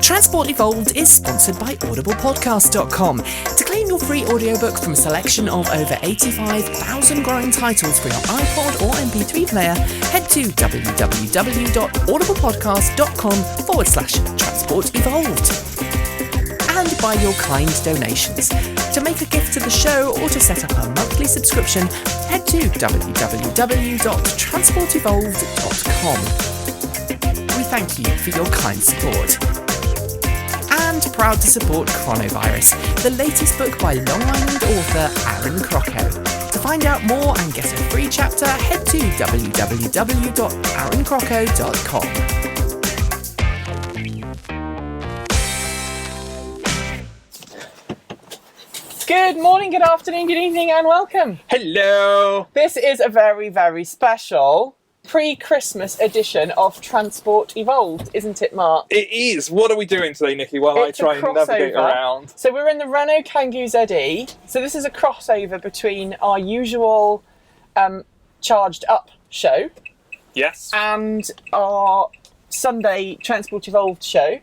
Transport Evolved is sponsored by audiblepodcast.com. To claim your free audiobook from a selection of over 85,000 growing titles for your iPod or MP3 player, head to www.audiblepodcast.com/Transport Evolved. And by your kind donations. To make a gift to the show or to set up a monthly subscription, head to www.transportevolved.com. We thank you for your kind support. And proud to support Chronovirus, the latest book by Long Island author Aaron Crocco. To find out more and get a free chapter, head to www.aaroncrocco.com. Good morning, good afternoon, good evening, and welcome. Hello. This is a very, very special pre-Christmas edition of Transport Evolved, isn't it, Mark? It is. What are we doing today, Nikki, while I try and navigate around? So we're in the Renault Kangoo Z.E. So this is a crossover between our usual charged up show. Yes. And our Sunday Transport Evolved show.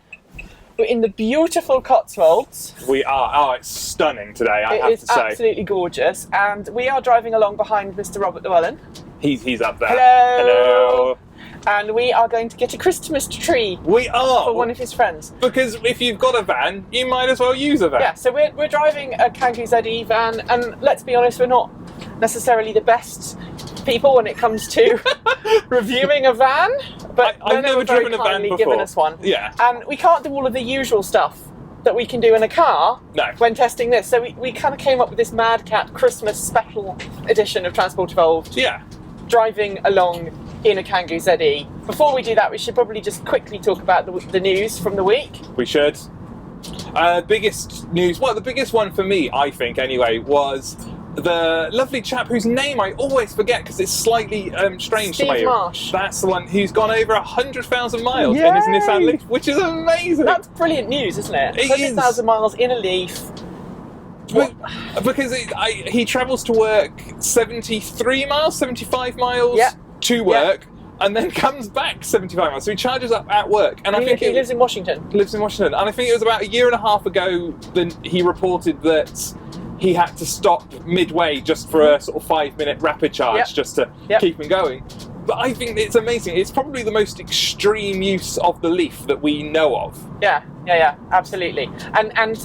We're in the beautiful Cotswolds. We are. Oh, it's stunning today, I have to say. It is absolutely gorgeous. And we are driving along behind Mr. Robert Llewellyn. He's up there. Hello. And we are going to get a Christmas tree. We are. For one of his friends. Because if you've got a van, you might as well use a van. Yeah, so we're driving a Kangoo Z.E van, and let's be honest, we're not necessarily the best people when it comes to reviewing a van. But I've never driven a van before. Given us one. Yeah. And we can't do all of the usual stuff that we can do in a car when testing this. So we kind of came up with this Mad Cat Christmas special edition of Transport Evolved. Yeah. Driving along in a Kangoo Z.E. Before we do that, we should probably just quickly talk about the news from the week. We should. Biggest news, well, the biggest one for me, I think anyway, was the lovely chap whose name I always forget because it's slightly strange Steve to me. Marsh. That's the one who's gone over 100,000 miles Yay! in his Nissan Leaf, which is amazing. That's brilliant news, isn't it? It 100,000 miles in a Leaf. Because he travels to work 73 miles, 75 miles to work, and then comes back 75 miles. So he charges up at work. And I think he lives in Washington. Lives in Washington. And I think it was about a year and a half ago that he reported that he had to stop midway just for a sort of 5-minute rapid charge just to keep him going. But I think it's amazing. It's probably the most extreme use of the Leaf that we know of. Yeah, absolutely. And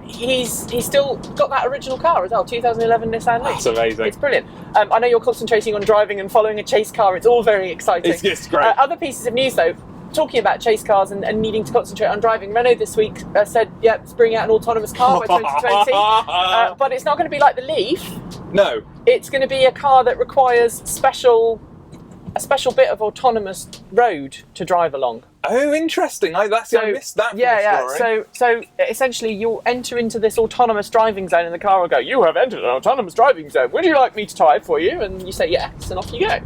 he's still got that original car as well, 2011 Nissan Leaf. That's amazing. It's brilliant. I know you're concentrating on driving and following a chase car. It's all very exciting. It's great. Other pieces of news though, talking about chase cars and needing to concentrate on driving, Renault this week said, let's bring out an autonomous car by 2020. But it's not going to be like the Leaf. No. It's going to be a car that requires a special bit of autonomous road to drive along. Oh, interesting. I missed that from the story. So essentially you'll enter into this autonomous driving zone and the car will go, you have entered an autonomous driving zone. Would you like me to drive for you? And you say yes, and off you go.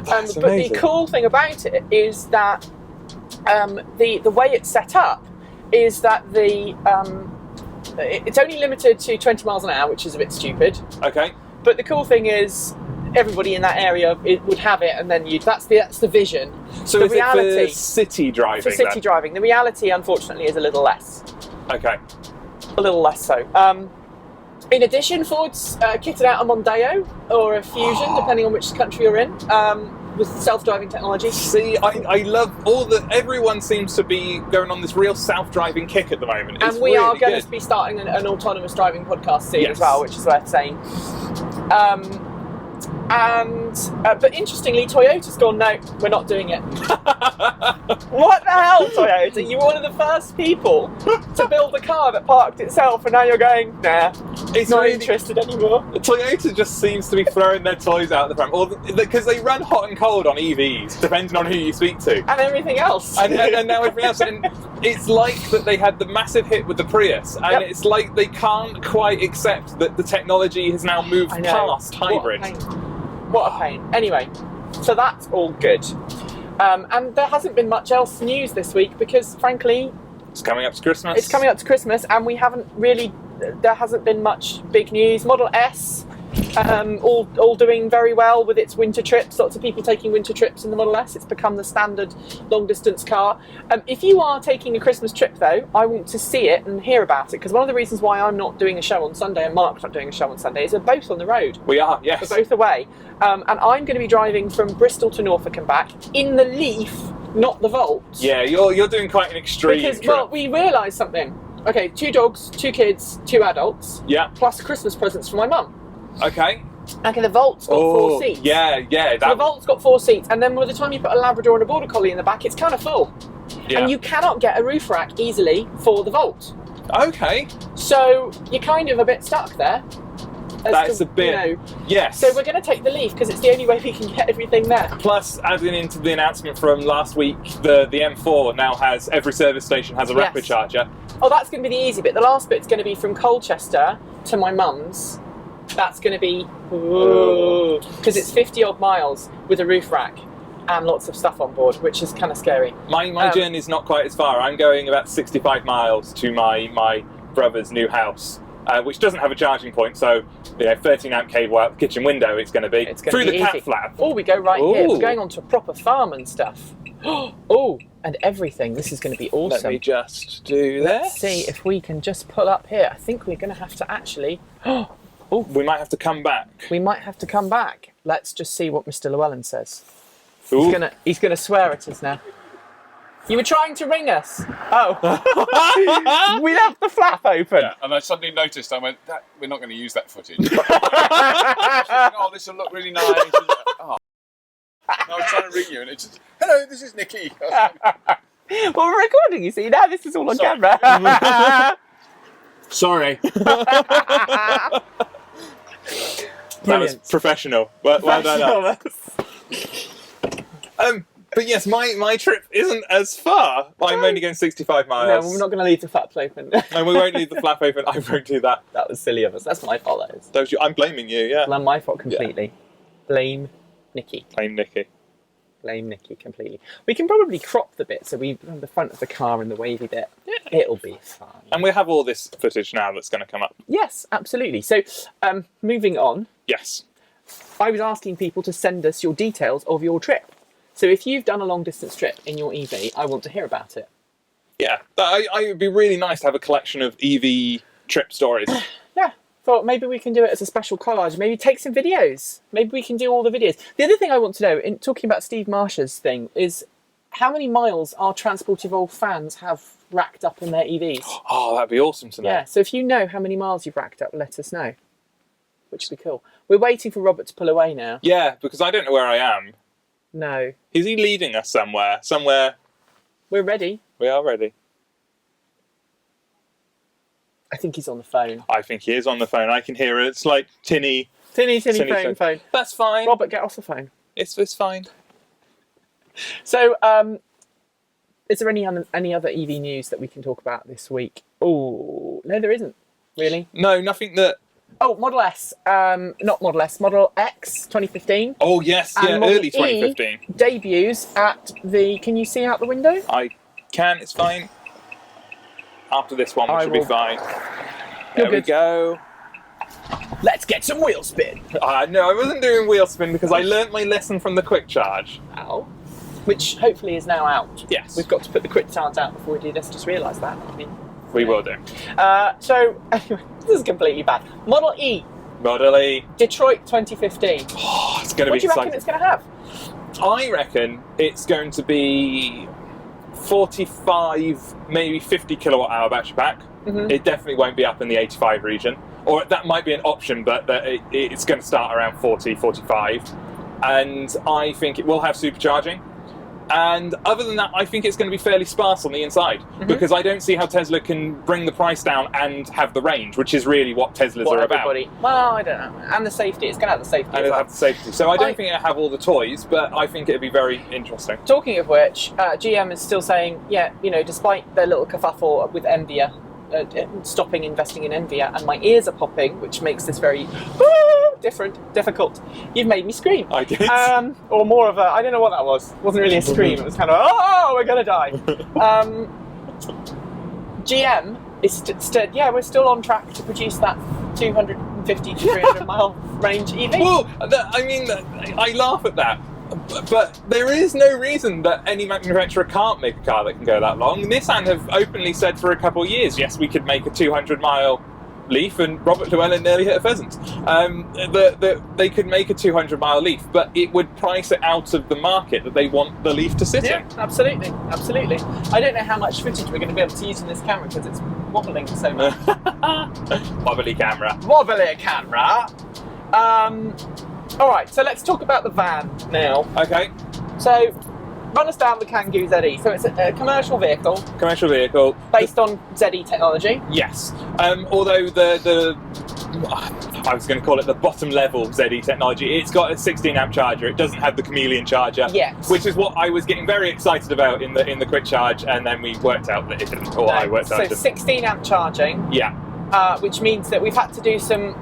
But the cool thing about it is that the way it's set up is that it's only limited to 20 miles an hour, which is a bit stupid. Okay. But the cool thing is everybody in that area would have it, and then that's the vision. So the is reality, it for city driving? For city driving. The reality, unfortunately, is a little less. Okay. A little less so. In addition, Ford's kitted out a Mondeo or a Fusion, depending on which country you're in, with self-driving technology. See, I love everyone seems to be going on this real self-driving kick at the moment. And we are going to be starting an autonomous driving podcast soon as well, which is worth saying. But interestingly, Toyota's gone, no, we're not doing it. What the hell, Toyota? You were one of the first people to build a car that parked itself, and now you're going, nah, it's not interested anymore. Toyota just seems to be throwing their toys out the pram, because they run hot and cold on EVs, depending on who you speak to. And everything else. And now everything else. And it's like that they had the massive hit with the Prius, and it's like they can't quite accept that the technology has now moved past hybrid. What a pain. Anyway, so that's all good. And there hasn't been much else news this week because, frankly... It's coming up to Christmas. It's coming up to Christmas and there hasn't been much big news. Model S all doing very well with its winter trips. Lots of people taking winter trips in the Model S. It's become the standard long-distance car. If you are taking a Christmas trip, though, I want to see it and hear about it, because one of the reasons why I'm not doing a show on Sunday and Mark's not doing a show on Sunday is we're both on the road. We are, yes. We're both away. And I'm going to be driving from Bristol to Norfolk and back in the Leaf, not the Volt. Yeah, you're doing quite an extreme because, trip. well, we realised something. Okay, 2 dogs, 2 kids, 2 adults. Yeah. Plus Christmas presents for my mum. Okay. Okay, the Volt's got 4 seats. Yeah. So the Volt's got 4 seats, and then by the time you put a Labrador and a Border Collie in the back, it's kind of full. Yeah. And you cannot get a roof rack easily for the Volt. Okay. So you're kind of a bit stuck there. That's a bit, yes. So we're going to take the Leaf because it's the only way we can get everything there. Plus, adding into the announcement from last week, the M4 now has, every service station has a rapid charger. Oh, that's going to be the easy bit. The last bit's going to be from Colchester to my mum's. That's going to be, because it's 50 odd miles with a roof rack and lots of stuff on board, which is kind of scary. My journey's not quite as far. I'm going about 65 miles to my brother's new house. Which doesn't have a charging point, so 13 amp cable out the kitchen window it's going to be. Through the cat flap. Oh, we go right here. We're going on to a proper farm and stuff. Oh, and everything. This is going to be awesome. Let me just do this. Let's see if we can just pull up here. I think we're going to have to actually... we might have to come back. We might have to come back. Let's just see what Mr. Llewellyn says. He's gonna swear at us now. You were trying to ring us. Oh. We left the flap open. Yeah, and I suddenly noticed, I went, we're not going to use that footage. Oh, this will look really nice. Oh. I was trying to ring you, and it's just, hello, this is Nikki. Well, we're recording, you see. Now this is all on camera. Sorry. That was professional. Well done. But yes, my trip isn't as far. I'm only going 65 miles. No, we're not going to leave the flaps open. No, we won't leave the flap open. I won't do that. That was silly of us. That's my fault, that is. I'm blaming you, yeah. Well, my fault completely. Yeah. Blame Nikki. Blame Nikki. Blame Nikki completely. We can probably crop the bit so we on the front of the car and the wavy bit. Yeah. It'll be fine. And we'll have all this footage now that's going to come up. Yes, absolutely. So, moving on. Yes. I was asking people to send us your details of your trip. So if you've done a long distance trip in your EV, I want to hear about it. Yeah, it would be really nice to have a collection of EV trip stories. Yeah, thought maybe we can do it as a special collage. Maybe take some videos. Maybe we can do all the videos. The other thing I want to know, in talking about Steve Marsh's thing, is how many miles our Transport Evolved fans have racked up in their EVs? Oh, that'd be awesome to know. Yeah, so if you know how many miles you've racked up, let us know. Which would be cool. We're waiting for Robert to pull away now. Yeah, because I don't know where I am. No. Is he leading us somewhere? Somewhere? We're ready. We are ready. I think he's on the phone. I think he is on the phone. I can hear it. It's like tinny phone. That's fine. Robert, get off the phone. It's fine. So, is there any other EV news that we can talk about this week? Oh, no, there isn't. Really? No, nothing that... Oh, Model S. Not Model S. Model X 2015. Oh, yes. Yeah, early 2015. E debuts at the... Can you see out the window? I can. It's fine. After this one, we should be fine. There we go. Let's get some wheel spin. No, I wasn't doing wheel spin because I learnt my lesson from the quick charge. Ow. Which hopefully is now out. Yes. We've got to put the quick charge out before we do this. Just realised that. We will do. So, anyway, this is completely bad. Model E. Model E. Detroit 2015. Oh, it's going to be exciting. What do you reckon it's going to have? I reckon it's going to be 45, maybe 50 kilowatt hour battery pack. Mm-hmm. It definitely won't be up in the 85 region. Or that might be an option, but it's going to start around 40, 45. And I think it will have supercharging. And other than that, I think it's going to be fairly sparse on the inside, because I don't see how Tesla can bring the price down and have the range, which is really what Teslas are about. Well, I don't know. And the safety. It's going to have the safety and it'll have the safety. So I don't think it'll have all the toys, but I think it'll be very interesting. Talking of which, GM is still saying, yeah, you know, despite their little kerfuffle with Nvidia, stopping investing in Nvidia, and my ears are popping, which makes this very difficult. You've made me scream. I did. Or more of a, I don't know what that was. It wasn't really a scream. It was kind of, oh, we're going to die. GM is yeah, we're still on track to produce that 200 150 to 300 mile range EV. Well, I mean, I laugh at that. But there is no reason that any manufacturer can't make a car that can go that long. Nissan have openly said for a couple of years, yes, we could make a 200-mile Leaf, and Robert Llewellyn nearly hit a pheasant. They could make a 200-mile Leaf, but it would price it out of the market that they want the Leaf to sit in. Absolutely. I don't know how much footage we're going to be able to use in this camera because it's wobbling so much. Wobbly camera. Alright, so let's talk about the van now. Okay. So, run us down the Kangoo Z.E. So it's a commercial vehicle. Commercial vehicle. Based on Z.E technology. Yes. Although I was going to call it the bottom level Z.E technology. It's got a 16 amp charger. It doesn't have the chameleon charger. Yes. Which is what I was getting very excited about in the quick charge, and then we worked out that it didn't. Or I worked out it didn't. So 16 amp charging. Yeah. Which means that we've had to do some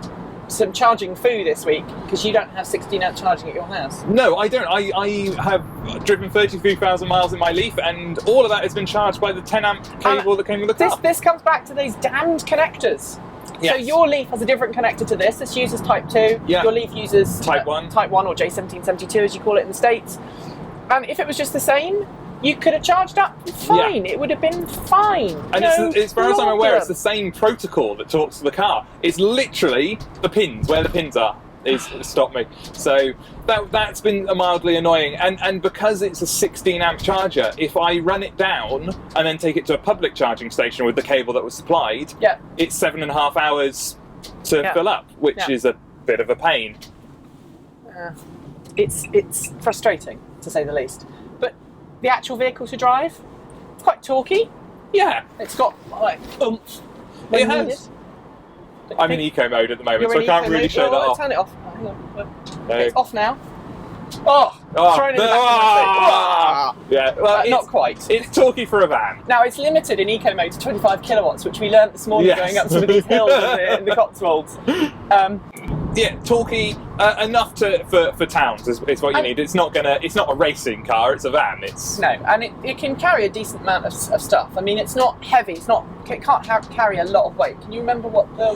charging foo this week because you don't have 16 amp charging at your house. No, I don't. I have driven 33,000 miles in my Leaf, and all of that has been charged by the 10 amp cable that came with the car. This comes back to these damned connectors. Yes. So your Leaf has a different connector to this. This uses Type 2. Yeah. Your Leaf uses Type 1. Type 1 or J1772 as you call it in the States. And if it was just the same, you could have charged up fine. Yeah. It would have been fine. And as far as I'm aware, it's the same protocol that talks to the car. It's literally the pins, where the pins are, is stop me. So that's been mildly annoying. And because it's a 16 amp charger, if I run it down and then take it to a public charging station with the cable that was supplied, it's 7.5 hours to fill up, which is a bit of a pain. It's frustrating, to say the least. But the actual vehicle to drive, it's quite talky. Yeah. It's got like oomph. It has. I'm in eco mode at the moment, so I can't really show that off. Turn it off. Hang on. It's off now. Throwing it back in the yeah, well, not quite. It's talky for a van. Now, it's limited in eco mode to 25 kilowatts, which we learnt this morning going up some of these hills in the Cotswolds. Yeah, talky enough for towns is what you need. It's not a racing car. It's a van. And it can carry a decent amount of stuff. I mean, it's not heavy. It can't carry a lot of weight. Can you remember what the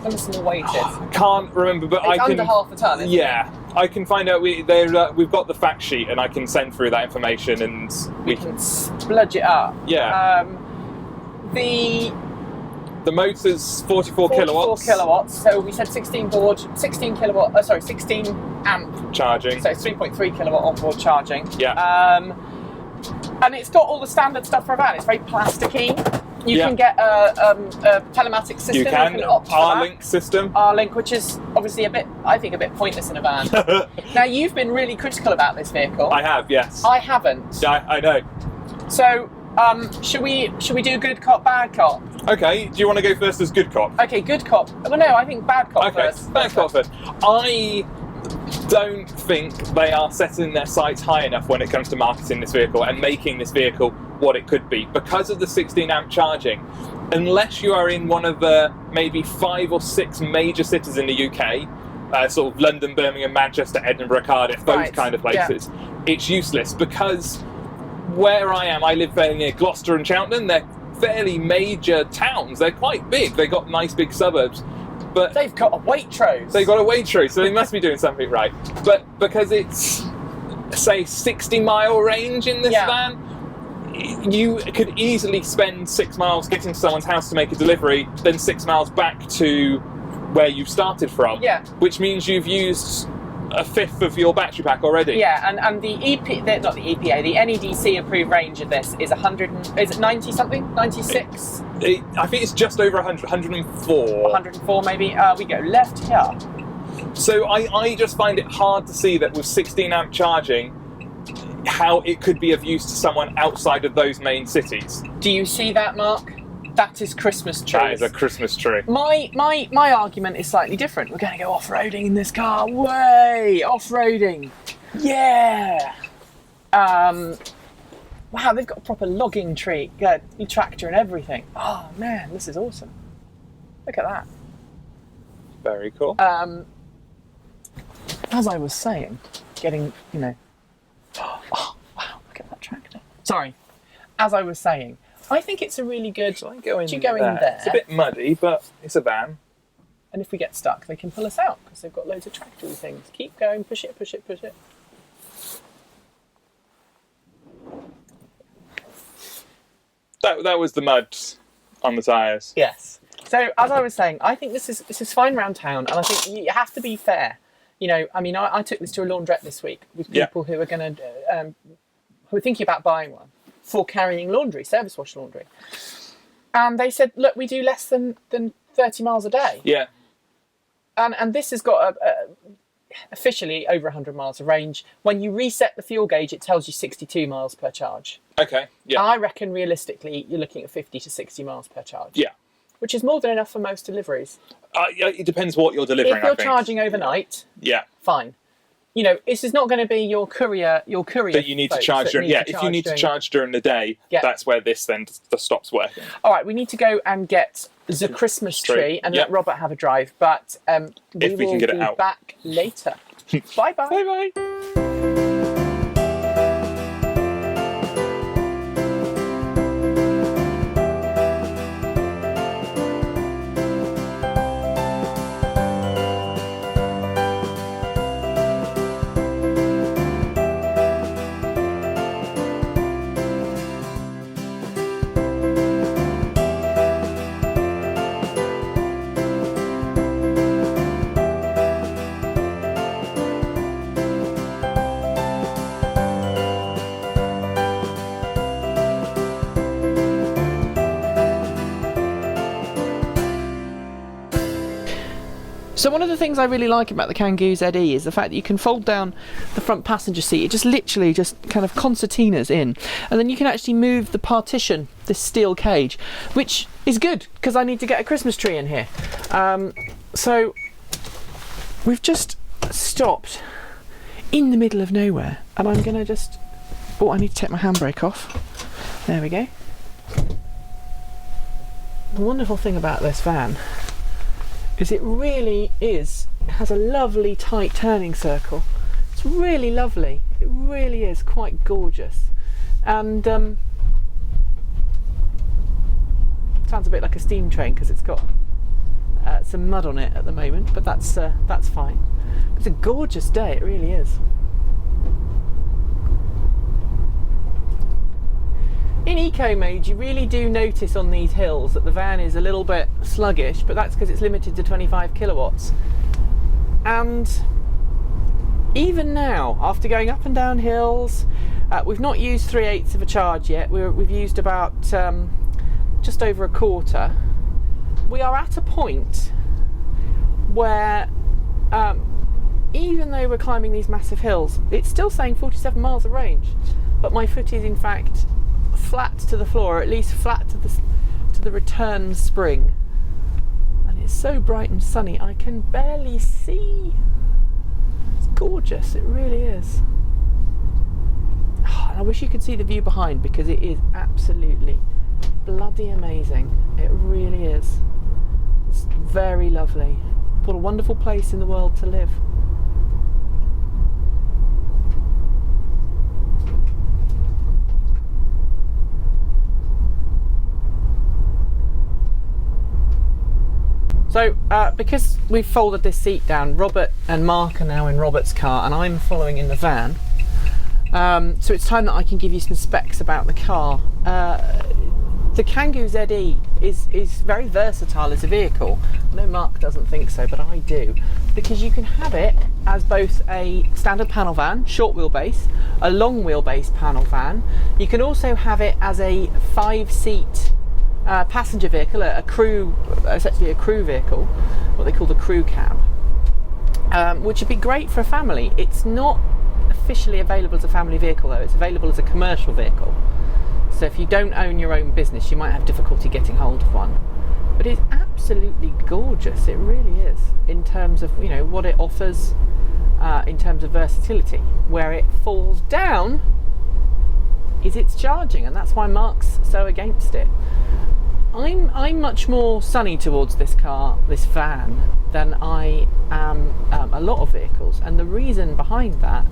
maximum weight is? I can't remember, but it's under half a ton. Isn't it? I can find out. We've got the fact sheet, and I can send through that information, and we can spludge it up. Yeah. The motor's 44 kilowatts. 44 kilowatts. So we said 16 amp charging. So it's 3.3 kilowatt onboard charging. Yeah. And it's got all the standard stuff for a van. It's very plasticky. You can get a telematics system. You can opt for R-Link system. R-Link, which is obviously a bit pointless in a van. Now, you've been really critical about this vehicle. I have, yes. I haven't. I know. So, should we do good cop, bad cop? Okay, do you want to go first as good cop? Okay, good cop. Well, no, I think bad cop first. Bad cop first. I don't think they are setting their sights high enough when it comes to marketing this vehicle and making this vehicle what it could be. Because of the 16 amp charging, unless you are in one of the maybe 5 or 6 major cities in the UK, sort of London, Birmingham, Manchester, Edinburgh, Cardiff, those kind of places, it's useless. Because where I am, I live fairly near Gloucester and Cheltenham. They're fairly major towns. They're quite big. They've got nice big suburbs. But they've got a Waitrose. They've got a Waitrose, so they must be doing something right. But because it's, say, 60-mile range in this van, you could easily spend 6 miles getting to someone's house to make a delivery, then 6 miles back to where you started from. Yeah. Which means you've used a fifth of your battery pack already. Yeah, and the not the EPA, the NEDC approved range of this is 100. Is it 90 something? 96? I think it's just over 100, 104. 104 maybe. We go left here. So I just find it hard to see that with 16 amp charging, how it could be of use to someone outside of those main cities. Do you see that, Mark? That is Christmas tree. That is a Christmas tree. My argument is slightly different. We're going to go off-roading in this car. Way off-roading. Yeah. Wow, they've got a proper logging tree, tractor and everything. Oh man, this is awesome. Look at that. Very cool. As I was saying, getting, oh wow, look at that tractor. Sorry. As I was saying, I think it's a really good. So I go in do you go in there? It's a bit muddy, but it's a van. And if we get stuck, they can pull us out because they've got loads of tractory things. Keep going, push it, push it, push it. That was the mud on the tyres. Yes. So as I was saying, I think this is fine round town, and I think you have to be fair. You know, I mean, I took this to a laundrette this week with people who are going to who are thinking about buying one for carrying laundry, service wash laundry, and they said, look, we do less than 30 miles a day. Yeah. And this has got officially over 100 miles of range. When you reset the fuel gauge, it tells you 62 miles per charge. Okay, yeah. I reckon realistically, you're looking at 50 to 60 miles per charge. Yeah. Which is more than enough for most deliveries. It depends what you're delivering, If you're charging overnight, fine. You know, this is not going to be your courier that you need to charge during. Yeah, if you need to charge during the day, that's where this then stops working. All right, we need to go and get the Christmas tree and let Robert have a drive. But we will be back later. Bye bye. Bye bye. So one of the things I really like about the Kangoo Z.E is the fact that you can fold down the front passenger seat. It just literally just kind of concertinas in, and then you can actually move the partition, this steel cage, which is good because I need to get a Christmas tree in here. So we've just stopped in the middle of nowhere, and I'm gonna just, I need to take my handbrake off. There we go. The wonderful thing about this van is it really has a lovely tight turning circle. It's really lovely. It really is quite gorgeous. And sounds a bit like a steam train because it's got some mud on it at the moment, but that's fine. It's a gorgeous day, it really is. In eco mode, you really do notice on these hills that the van is a little bit sluggish, but that's because it's limited to 25 kilowatts. And even now, after going up and down hills, we've not used 3/8 of a charge yet. We've used about just over a quarter. We are at a point where, even though we're climbing these massive hills, it's still saying 47 miles of range, but my foot is in fact flat to the floor, or at least flat to the return spring, and it's so bright and sunny I can barely see. It's gorgeous, it really is. I wish you could see the view behind because it is absolutely bloody amazing. It really is. It's very lovely. What a wonderful place in the world to live. So, because we've folded this seat down, Robert and Mark are now in Robert's car and I'm following in the van. So it's time that I can give you some specs about the car. The Kangoo Z.E is very versatile as a vehicle. I know Mark doesn't think so, but I do. Because you can have it as both a standard panel van, short wheelbase, a long wheelbase panel van. You can also have it as a 5-seat passenger vehicle, essentially a crew vehicle, what they call the crew cab, which would be great for a family. It's not officially available as a family vehicle though, it's available as a commercial vehicle. So if you don't own your own business, you might have difficulty getting hold of one. But it's absolutely gorgeous, it really is, in terms of, you know, what it offers in terms of versatility. Where it falls down is its charging, and that's why Mark's so against it. I'm much more sunny towards this van, than I am a lot of vehicles, and the reason behind that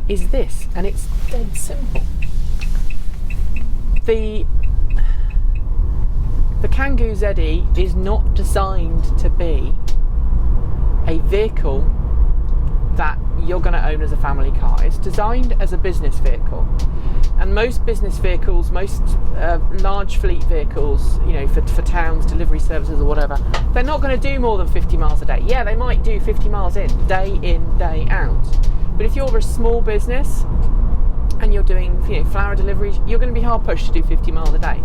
is this, and it's dead simple. The Kangoo Z.E is not designed to be a vehicle that you're going to own as a family car. It's designed as a business vehicle, and most business vehicles, most large fleet vehicles, you know, for towns, delivery services or whatever, they're not going to do more than 50 miles a day. Yeah, they might do 50 miles in, day out. But if you're a small business and you're doing, you know, flower deliveries, you're going to be hard pushed to do 50 miles a day.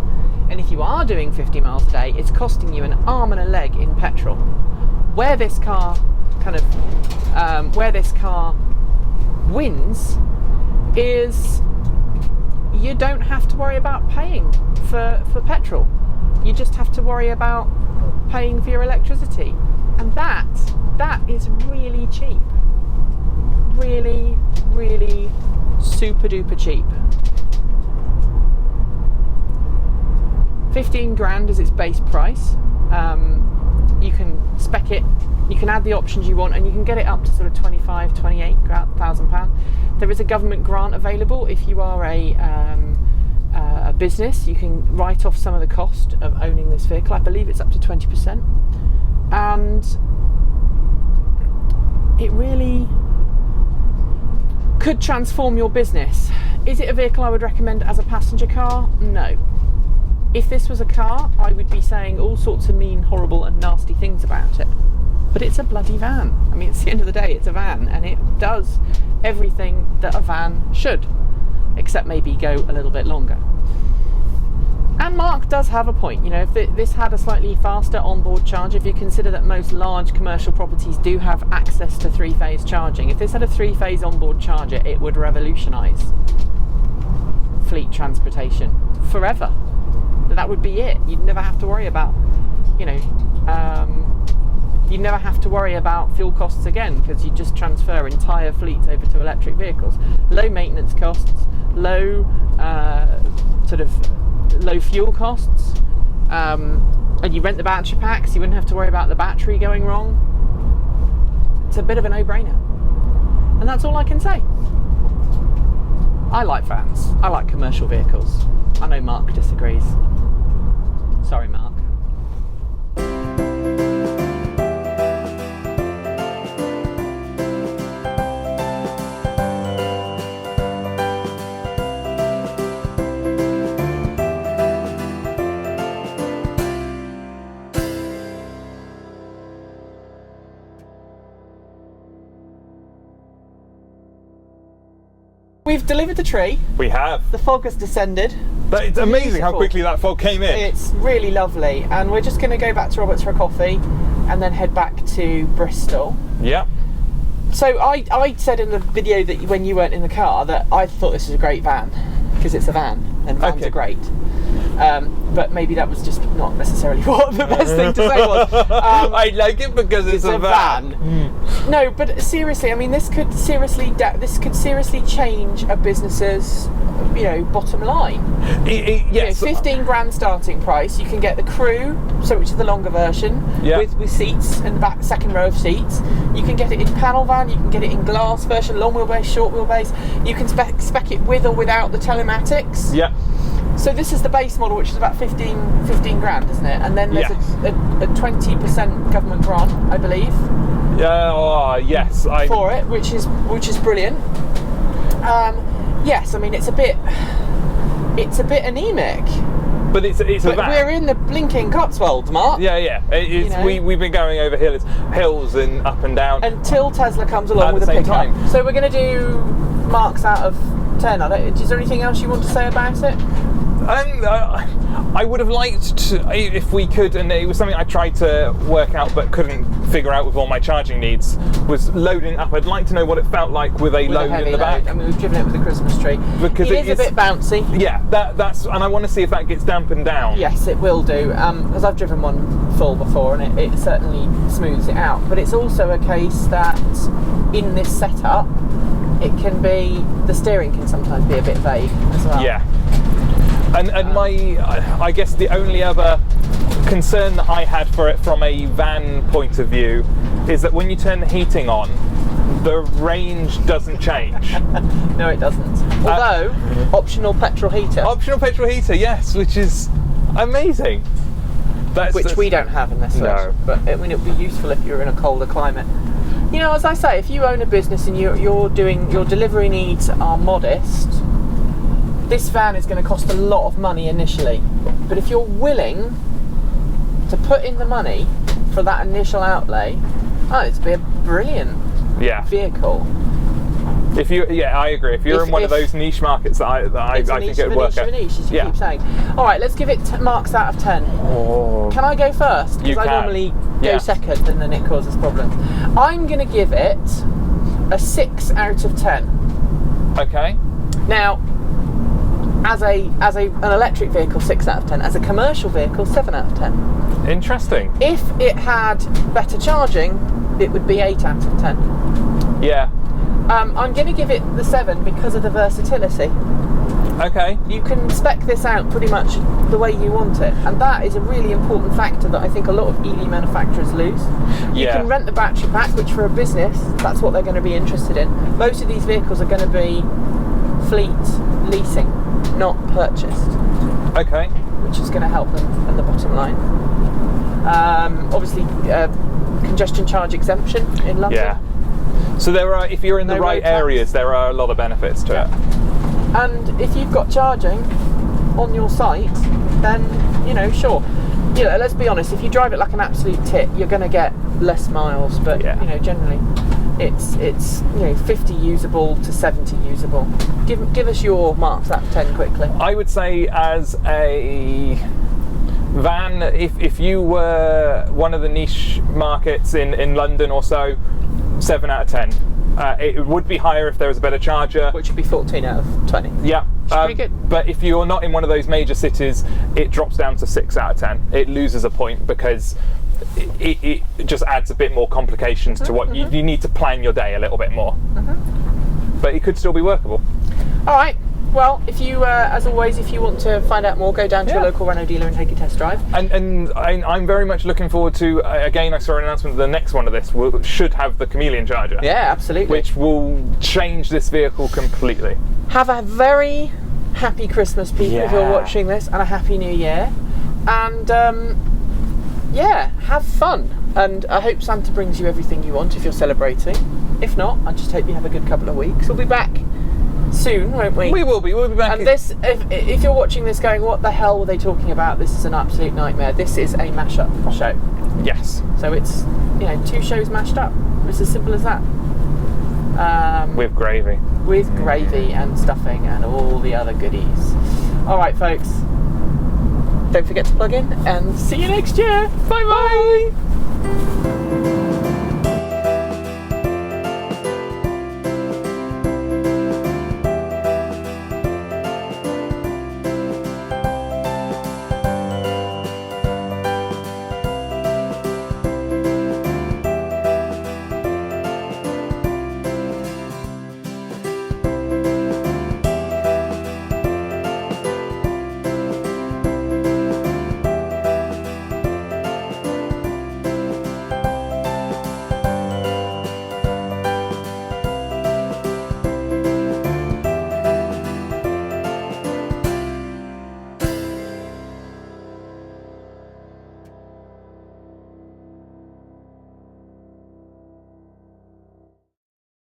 And if you are doing 50 miles a day, it's costing you an arm and a leg in petrol. Where this car wins is you don't have to worry about paying for petrol. You just have to worry about paying for your electricity, and that is really cheap, really super duper cheap. 15 grand is its base price. You can spec it, you can add the options you want, and you can get it up to sort of 25, 28,000 pounds. There is a government grant available if you are a business. You can write off some of the cost of owning this vehicle. I believe it's up to 20%, and it really could transform your business. Is it a vehicle I would recommend as a passenger car? No. If this was a car, I would be saying all sorts of mean, horrible and nasty things about it. But it's a bloody van. I mean, it's the end of the day, it's a van, and it does everything that a van should, except maybe go a little bit longer. And Mark does have a point. You know, if this had a slightly faster onboard charger, if you consider that most large commercial properties do have access to 3-phase charging, if this had a 3-phase onboard charger, it would revolutionise fleet transportation forever. That would be it. You'd never have to worry about, you know, you'd never have to worry about fuel costs again, because you just transfer entire fleets over to electric vehicles. Low maintenance costs, low fuel costs, and you rent the battery packs. You wouldn't have to worry about the battery going wrong. It's a bit of a no-brainer, and that's all I can say. I like vans. I like commercial vehicles. I know Mark disagrees. Sorry, Mark. We've delivered the tree. We have. The fog has descended. But it's amazing how quickly that fog came in. It's really lovely, and we're just going to go back to Robert's for a coffee and then head back to Bristol. Yeah. So I said in the video that when you weren't in the car that I thought this was a great van, because it's a van, and vans are great. But maybe that was just not necessarily what the best thing to say was. I like it because it's a van. No, but seriously, I mean, this could seriously change a business's, you know, bottom line. Yes. You know, 15 grand starting price. You can get the Crew, which is the longer version, with seats and the back second row of seats. You can get it in panel van. You can get it in glass version, long wheelbase, short wheelbase. You can spec it with or without the telematics. Yeah. So this is the base model, which is about 15 grand, isn't it? And then there's a 20% government grant, I believe. Yes. For it, which is brilliant. Yes, I mean it's a bit anemic. But it's a van. We're in the blinking Cotswolds, Mark. Yeah. We've been going over hills and up and down until Tesla comes along with a pickup. So we're going to do marks out of 10 on it. Is there anything else you want to say about it? I would have liked to, if we could, and it was something I tried to work out but couldn't figure out with all my charging needs, was loading up. I'd like to know what it felt like with a load in the back. I mean, we've driven it with a Christmas tree. Because it is a bit bouncy. Yeah, that's, and I want to see if that gets dampened down. Yes, it will do, because I've driven one full before, and it certainly smooths it out. But it's also a case that in this setup, it can be, the steering can sometimes be a bit vague as well. Yeah. And I guess the only other concern that I had for it from a van point of view is that when you turn the heating on, the range doesn't change. No, it doesn't. Although, optional petrol heater. Optional petrol heater, yes, which is amazing. Which we don't have in this version. But I mean, it would be useful if you were in a colder climate. You know, as I say, if you own a business and your delivery needs are modest, this van is going to cost a lot of money initially. But if you're willing to put in the money for that initial outlay, it'd be a brilliant vehicle. I agree. If you're in one of those niche markets that I think it would work out. Niche, as you keep saying. All right, let's give it marks out of 10. Oh. Can I go first? Because I normally go second, and then it causes problems. I'm going to give it a 6 out of 10. Okay. Now, as an electric vehicle, 6 out of 10. As a commercial vehicle, 7 out of 10. Interesting. If it had better charging, it would be 8 out of 10. Yeah. I'm going to give it the 7 because of the versatility. Okay. You can spec this out pretty much the way you want it, and that is a really important factor that I think a lot of EV manufacturers lose. You can rent the battery pack, which for a business, that's what they're going to be interested in. Most of these vehicles are going to be fleet leasing, not purchased. Okay. Which is going to help them in the bottom line. Obviously, congestion charge exemption in London. Yeah. So there are, if you're in the right areas, there are a lot of benefits to it. And if you've got charging on your site, then, sure. Let's be honest, if you drive it like an absolute tit, you're going to get less miles, but, generally it's 50 usable to 70 usable. Give us your marks out of 10 quickly. I would say as a van, if you were one of the niche markets in London or so, 7 out of 10. It would be higher if there was a better charger. Which would be 14 out of 20. Yeah. Pretty good. But if you're not in one of those major cities, it drops down to 6 out of 10. It loses a point because it just adds a bit more complications to what you need to plan your day a little bit more. But it could still be workable. All right. Well, if you, as always, if you want to find out more, go down to your local Renault dealer and take a test drive. And I'm very much looking forward to, again, I saw an announcement that the next one of this should have the Chameleon charger. Yeah, absolutely. Which will change this vehicle completely. Have a very happy Christmas, people, if you're watching this, and a happy New Year. And, have fun. And I hope Santa brings you everything you want if you're celebrating. If not, I just hope you have a good couple of weeks. We'll be back soon, won't we? We will be. We'll be back. And this, if you're watching this going, what the hell were they talking about? This is an absolute nightmare. This is a mashup show. Yes. So it's, 2 shows mashed up. It's as simple as that. With gravy. With gravy and stuffing and all the other goodies. All right, folks. Don't forget to plug in and see you next year. Bye-bye.